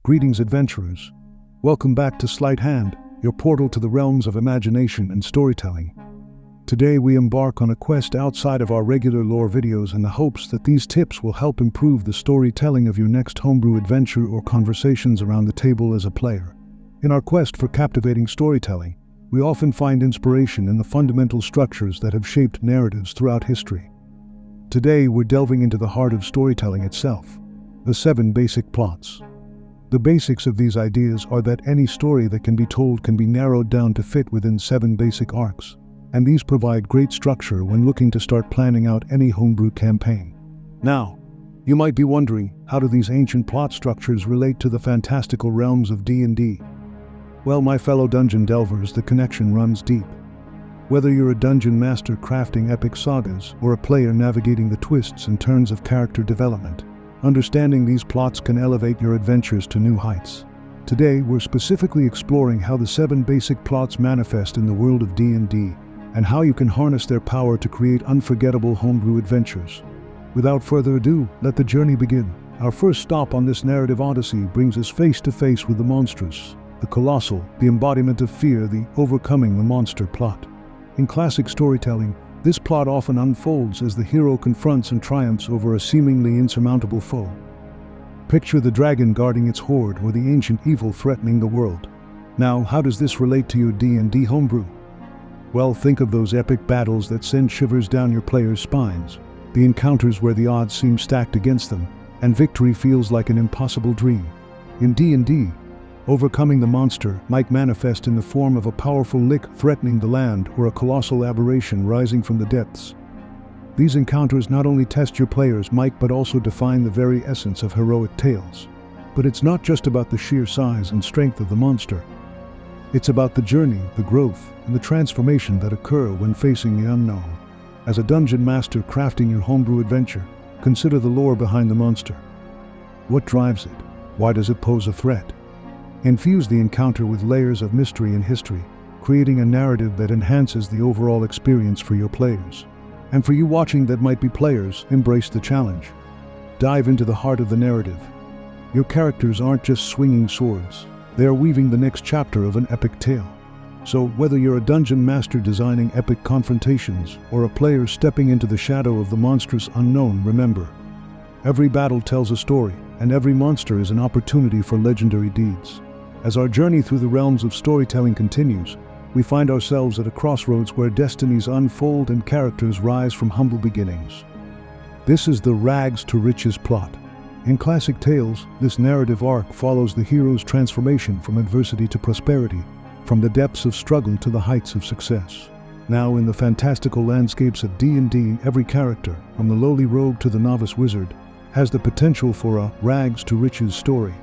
Greetings, adventurers. Welcome back to Sleight Hand, your portal to the realms of imagination and storytelling. Today we embark on a quest outside of our regular lore videos in the hopes that these tips will help improve the storytelling of your next homebrew adventure or conversations around the table as a player. In our quest for captivating storytelling, we often find inspiration in the fundamental structures that have shaped narratives throughout history. Today we're delving into the heart of storytelling itself, the 7 basic plots. The basics of these ideas are that any story that can be told can be narrowed down to fit within 7 basic arcs, and these provide great structure when looking to start planning out any homebrew campaign. Now, you might be wondering, how do these ancient plot structures relate to the fantastical realms of D&D? Well, my fellow dungeon delvers, the connection runs deep. Whether you're a dungeon master crafting epic sagas or a player navigating the twists and turns of character development, understanding these plots can elevate your adventures to new heights. Today, we're specifically exploring how the 7 basic plots manifest in the world of D&D, and how you can harness their power to create unforgettable homebrew adventures. Without further ado, let the journey begin. Our first stop on this narrative odyssey brings us face to face with the monstrous, the colossal, the embodiment of fear, the overcoming the monster plot. In classic storytelling, this plot often unfolds as the hero confronts and triumphs over a seemingly insurmountable foe. Picture the dragon guarding its hoard or the ancient evil threatening the world. Now, how does this relate to your D&D homebrew? Well, think of those epic battles that send shivers down your players' spines, the encounters where the odds seem stacked against them, and victory feels like an impossible dream. In D&D, overcoming the monster might manifest in the form of a powerful lick threatening the land or a colossal aberration rising from the depths. These encounters not only test your players' might but also define the very essence of heroic tales. But it's not just about the sheer size and strength of the monster. It's about the journey, the growth, and the transformation that occur when facing the unknown. As a dungeon master crafting your homebrew adventure, consider the lore behind the monster. What drives it? Why does it pose a threat? Infuse the encounter with layers of mystery and history, creating a narrative that enhances the overall experience for your players. And for you watching that might be players, embrace the challenge. Dive into the heart of the narrative. Your characters aren't just swinging swords, they are weaving the next chapter of an epic tale. So whether you're a dungeon master designing epic confrontations or a player stepping into the shadow of the monstrous unknown, remember, every battle tells a story, and every monster is an opportunity for legendary deeds. As our journey through the realms of storytelling continues, we find ourselves at a crossroads where destinies unfold and characters rise from humble beginnings. This is the rags to riches plot. In classic tales, this narrative arc follows the hero's transformation from adversity to prosperity, from the depths of struggle to the heights of success. Now, in the fantastical landscapes of D&D, every character, from the lowly rogue to the novice wizard, has the potential for a rags to riches story.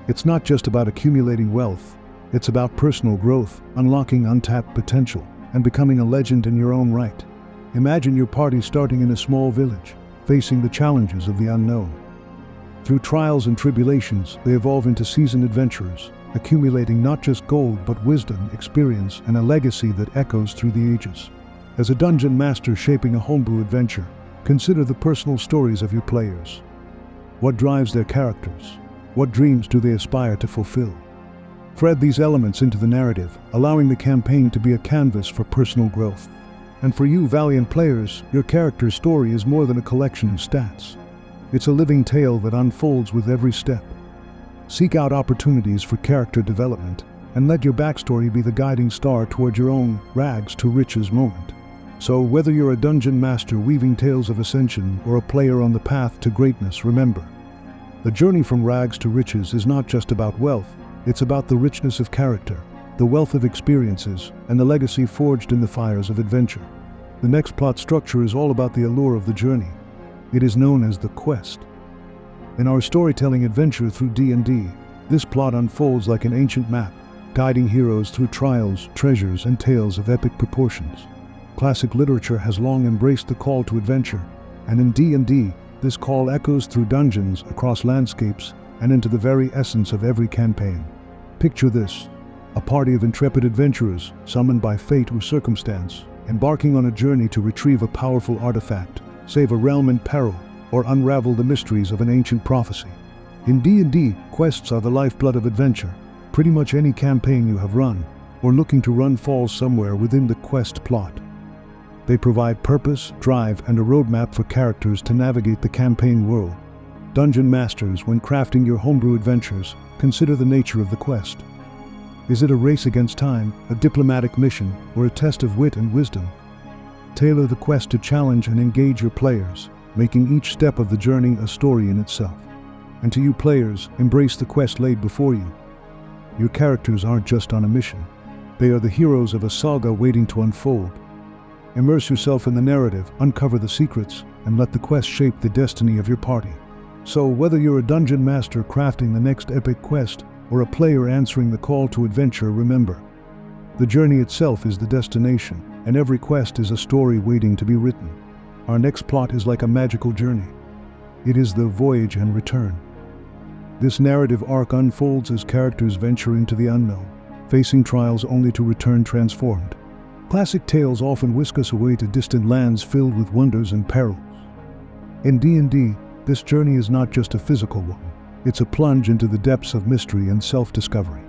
It's not just about accumulating wealth, it's about personal growth, unlocking untapped potential, and becoming a legend in your own right. Imagine your party starting in a small village, facing the challenges of the unknown. Through trials and tribulations, they evolve into seasoned adventurers, accumulating not just gold but wisdom, experience, and a legacy that echoes through the ages. As a dungeon master shaping a homebrew adventure, consider the personal stories of your players. What drives their characters? What dreams do they aspire to fulfill? Thread these elements into the narrative, allowing the campaign to be a canvas for personal growth. And for you, valiant players, your character's story is more than a collection of stats. It's a living tale that unfolds with every step. Seek out opportunities for character development, and let your backstory be the guiding star toward your own rags to riches moment. So whether you're a dungeon master weaving tales of ascension or a player on the path to greatness, remember, the journey from rags to riches is not just about wealth, it's about the richness of character, the wealth of experiences, and the legacy forged in the fires of adventure. The next plot structure is all about the allure of the journey. It is known as the quest. In our storytelling adventure through D&D, this plot unfolds like an ancient map, guiding heroes through trials, treasures, and tales of epic proportions. Classic literature has long embraced the call to adventure, and in D&D, this call echoes through dungeons, across landscapes, and into the very essence of every campaign. Picture this: a party of intrepid adventurers, summoned by fate or circumstance, embarking on a journey to retrieve a powerful artifact, save a realm in peril, or unravel the mysteries of an ancient prophecy. In D&D, quests are the lifeblood of adventure. Pretty much any campaign you have run, or looking to run, falls somewhere within the quest plot. They provide purpose, drive, and a roadmap for characters to navigate the campaign world. Dungeon Masters, when crafting your homebrew adventures, consider the nature of the quest. Is it a race against time, a diplomatic mission, or a test of wit and wisdom? Tailor the quest to challenge and engage your players, making each step of the journey a story in itself. And to you players, embrace the quest laid before you. Your characters aren't just on a mission. They are the heroes of a saga waiting to unfold. Immerse yourself in the narrative, uncover the secrets, and let the quest shape the destiny of your party. So, whether you're a dungeon master crafting the next epic quest, or a player answering the call to adventure, remember, the journey itself is the destination, and every quest is a story waiting to be written. Our next plot is like a magical journey. It is the voyage and return. This narrative arc unfolds as characters venture into the unknown, facing trials only to return transformed. Classic tales often whisk us away to distant lands filled with wonders and perils. In D&D, this journey is not just a physical one. It's a plunge into the depths of mystery and self-discovery.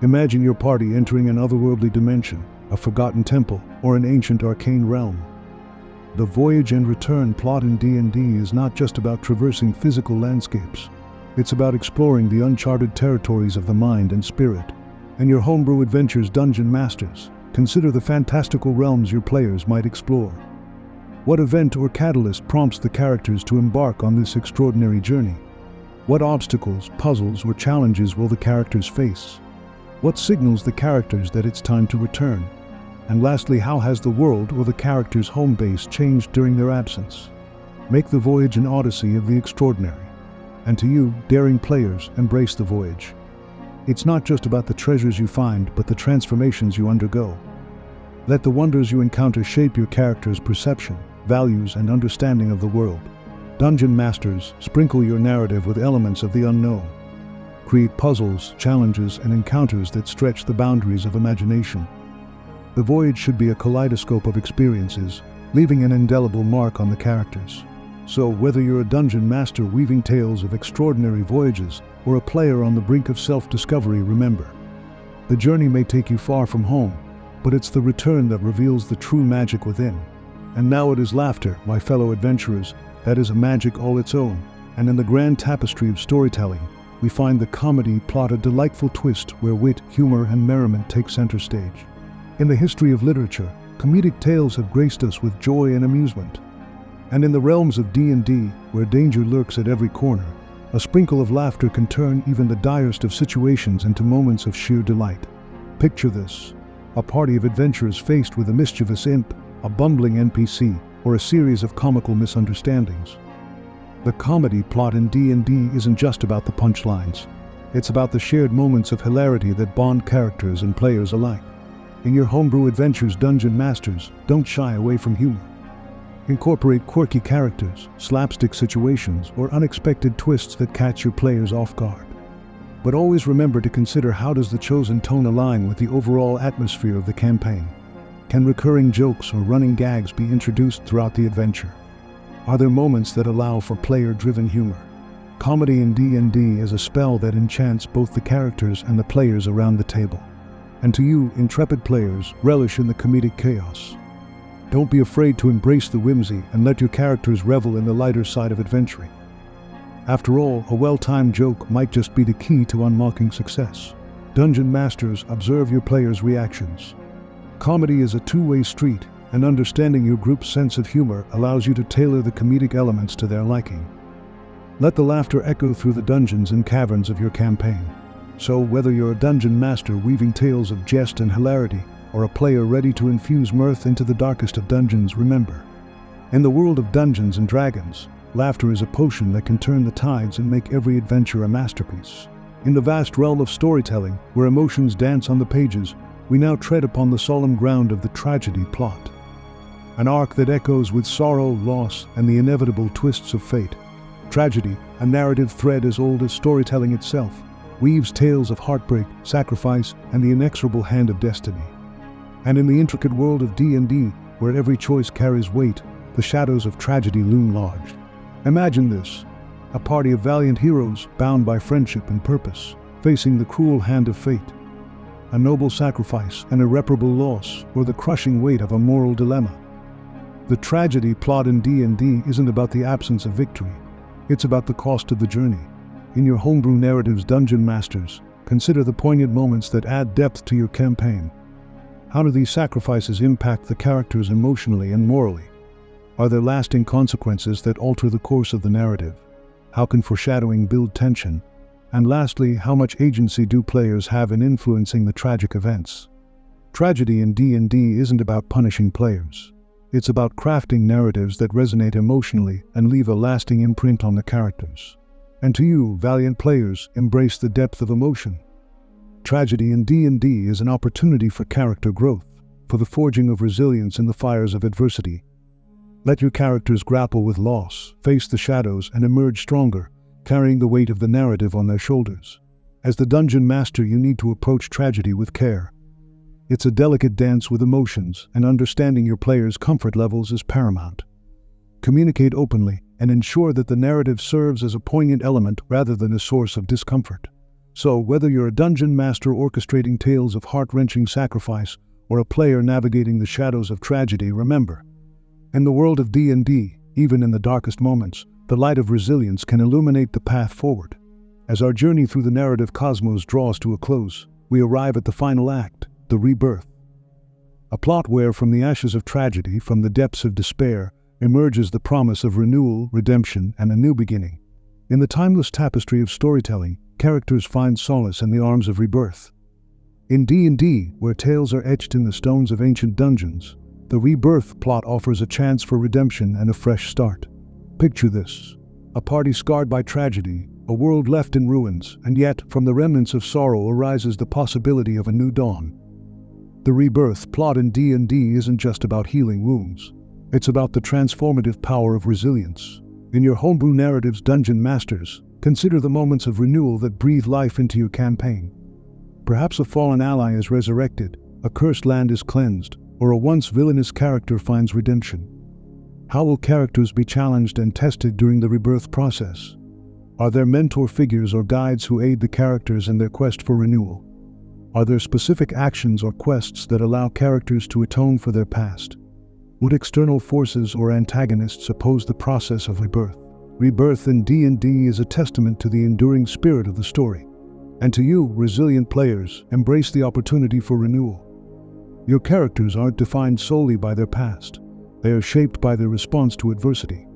Imagine your party entering an otherworldly dimension, a forgotten temple, or an ancient arcane realm. The voyage and return plot in D&D is not just about traversing physical landscapes. It's about exploring the uncharted territories of the mind and spirit. And your homebrew adventures, Dungeon Masters, consider the fantastical realms your players might explore. What event or catalyst prompts the characters to embark on this extraordinary journey? What obstacles, puzzles, or challenges will the characters face? What signals the characters that it's time to return? And lastly, how has the world or the character's home base changed during their absence? Make the voyage an odyssey of the extraordinary. And to you, daring players, embrace the voyage. It's not just about the treasures you find, but the transformations you undergo. Let the wonders you encounter shape your character's perception, values, and understanding of the world. Dungeon Masters, sprinkle your narrative with elements of the unknown. Create puzzles, challenges, and encounters that stretch the boundaries of imagination. The voyage should be a kaleidoscope of experiences, leaving an indelible mark on the characters. So, whether you're a dungeon master weaving tales of extraordinary voyages, or a player on the brink of self-discovery, remember, the journey may take you far from home, but it's the return that reveals the true magic within. And now it is laughter, my fellow adventurers, that is a magic all its own, and in the grand tapestry of storytelling, we find the comedy plot a delightful twist where wit, humor, and merriment take center stage. In the history of literature, comedic tales have graced us with joy and amusement. And in the realms of D&D, where danger lurks at every corner, a sprinkle of laughter can turn even the direst of situations into moments of sheer delight. Picture this: a party of adventurers faced with a mischievous imp, a bumbling NPC, or a series of comical misunderstandings. The comedy plot in D&D isn't just about the punchlines. It's about the shared moments of hilarity that bond characters and players alike. In your homebrew adventures, Dungeon Masters, don't shy away from humor. Incorporate quirky characters, slapstick situations, or unexpected twists that catch your players off guard. But always remember to consider, how does the chosen tone align with the overall atmosphere of the campaign? Can recurring jokes or running gags be introduced throughout the adventure? Are there moments that allow for player-driven humor? Comedy in D&D is a spell that enchants both the characters and the players around the table. And to you, intrepid players, relish in the comedic chaos. Don't be afraid to embrace the whimsy and let your characters revel in the lighter side of adventuring. After all, a well-timed joke might just be the key to unlocking success. Dungeon Masters, observe your players' reactions. Comedy is a two-way street, and understanding your group's sense of humor allows you to tailor the comedic elements to their liking. Let the laughter echo through the dungeons and caverns of your campaign. So, whether you're a dungeon master weaving tales of jest and hilarity, or a player ready to infuse mirth into the darkest of dungeons, remember, in the world of Dungeons and Dragons, laughter is a potion that can turn the tides and make every adventure a masterpiece. In the vast realm of storytelling, where emotions dance on the pages, we now tread upon the solemn ground of the tragedy plot. An arc that echoes with sorrow, loss, and the inevitable twists of fate. Tragedy, a narrative thread as old as storytelling itself, weaves tales of heartbreak, sacrifice, and the inexorable hand of destiny. And in the intricate world of D&D, where every choice carries weight, the shadows of tragedy loom large. Imagine this: a party of valiant heroes bound by friendship and purpose, facing the cruel hand of fate. A noble sacrifice, an irreparable loss, or the crushing weight of a moral dilemma. The tragedy plot in D&D isn't about the absence of victory. It's about the cost of the journey. In your homebrew narratives, Dungeon Masters, consider the poignant moments that add depth to your campaign. How do these sacrifices impact the characters emotionally and morally? Are there lasting consequences that alter the course of the narrative? How can foreshadowing build tension? And lastly, how much agency do players have in influencing the tragic events? Tragedy in D&D isn't about punishing players. It's about crafting narratives that resonate emotionally and leave a lasting imprint on the characters. And to you, valiant players, embrace the depth of emotion. Tragedy in D&D is an opportunity for character growth, for the forging of resilience in the fires of adversity. Let your characters grapple with loss, face the shadows, and emerge stronger, carrying the weight of the narrative on their shoulders. As the Dungeon Master, you need to approach tragedy with care. It's a delicate dance with emotions, and understanding your players' comfort levels is paramount. Communicate openly, and ensure that the narrative serves as a poignant element rather than a source of discomfort. So, whether you're a Dungeon Master orchestrating tales of heart-wrenching sacrifice, or a player navigating the shadows of tragedy, remember, in the world of D&D, even in the darkest moments, the light of resilience can illuminate the path forward. As our journey through the narrative cosmos draws to a close, we arrive at the final act, the Rebirth. A plot where, from the ashes of tragedy, from the depths of despair, emerges the promise of renewal, redemption, and a new beginning. In the timeless tapestry of storytelling, characters find solace in the arms of rebirth. In D&D, where tales are etched in the stones of ancient dungeons, the Rebirth plot offers a chance for redemption and a fresh start. Picture this: a party scarred by tragedy, a world left in ruins, and yet, from the remnants of sorrow arises the possibility of a new dawn. The Rebirth plot in D&D isn't just about healing wounds. It's about the transformative power of resilience. In your homebrew narratives, Dungeon Masters, consider the moments of renewal that breathe life into your campaign. Perhaps a fallen ally is resurrected, a cursed land is cleansed, or a once villainous character finds redemption. How will characters be challenged and tested during the rebirth process? Are there mentor figures or guides who aid the characters in their quest for renewal? Are there specific actions or quests that allow characters to atone for their past? Would external forces or antagonists oppose the process of rebirth? Rebirth in D&D is a testament to the enduring spirit of the story. And to you, resilient players, embrace the opportunity for renewal. Your characters aren't defined solely by their past. They are shaped by their response to adversity.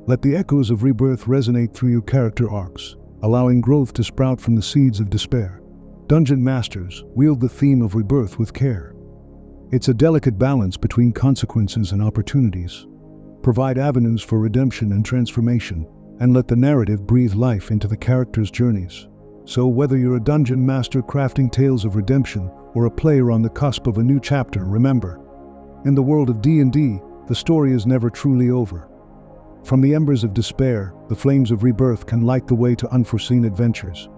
Let the echoes of rebirth resonate through your character arcs, allowing growth to sprout from the seeds of despair. Dungeon Masters, wield the theme of rebirth with care. It's a delicate balance between consequences and opportunities. Provide avenues for redemption and transformation, and let the narrative breathe life into the characters' journeys. So whether you're a Dungeon Master crafting tales of redemption or a player on the cusp of a new chapter, remember, in the world of D&D, the story is never truly over. From the embers of despair, the flames of rebirth can light the way to unforeseen adventures.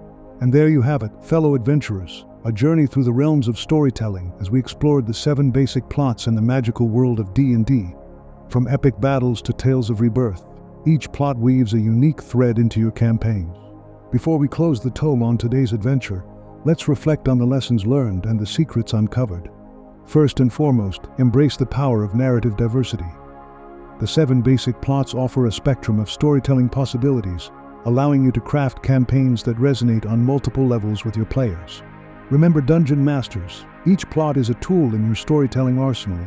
And there you have it, fellow adventurers, a journey through the realms of storytelling as we explored the 7 basic plots in the magical world of D&D. From epic battles to tales of rebirth, each plot weaves a unique thread into your campaigns. Before we close the tome on today's adventure, let's reflect on the lessons learned and the secrets uncovered. First and foremost, embrace the power of narrative diversity. The 7 basic plots offer a spectrum of storytelling possibilities, allowing you to craft campaigns that resonate on multiple levels with your players. Remember, Dungeon Masters, each plot is a tool in your storytelling arsenal.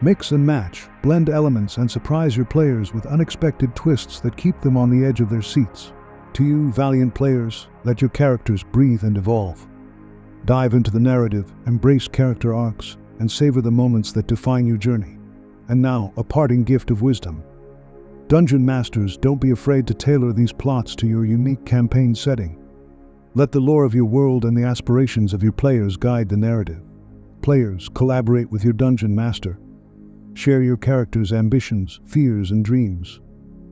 Mix and match, blend elements, and surprise your players with unexpected twists that keep them on the edge of their seats. To you, valiant players, let your characters breathe and evolve. Dive into the narrative, embrace character arcs, and savor the moments that define your journey. And now, a parting gift of wisdom. Dungeon Masters, don't be afraid to tailor these plots to your unique campaign setting. Let the lore of your world and the aspirations of your players guide the narrative. Players, collaborate with your Dungeon Master. Share your characters' ambitions, fears, and dreams.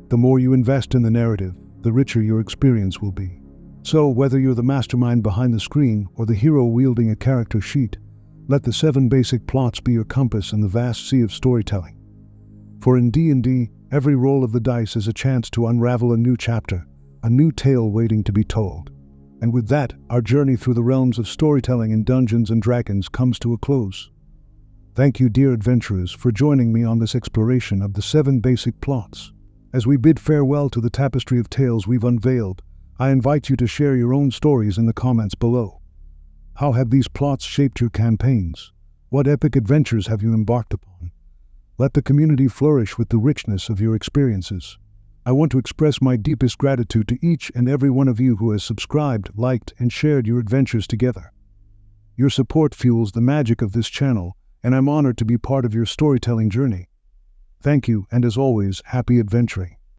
The more you invest in the narrative, the richer your experience will be. So, whether you're the mastermind behind the screen or the hero wielding a character sheet, let the 7 basic plots be your compass in the vast sea of storytelling. For in D&D, Every roll of the dice is a chance to unravel a new chapter, a new tale waiting to be told. And with that, our journey through the realms of storytelling in Dungeons & Dragons comes to a close. Thank you, dear adventurers, for joining me on this exploration of the 7 basic plots. As we bid farewell to the tapestry of tales we've unveiled, I invite you to share your own stories in the comments below. How have these plots shaped your campaigns? What epic adventures have you embarked upon? Let the community flourish with the richness of your experiences. I want to express my deepest gratitude to each and every one of you who has subscribed, liked, and shared your adventures together. Your support fuels the magic of this channel, and I'm honored to be part of your storytelling journey. Thank you, and as always, happy adventuring.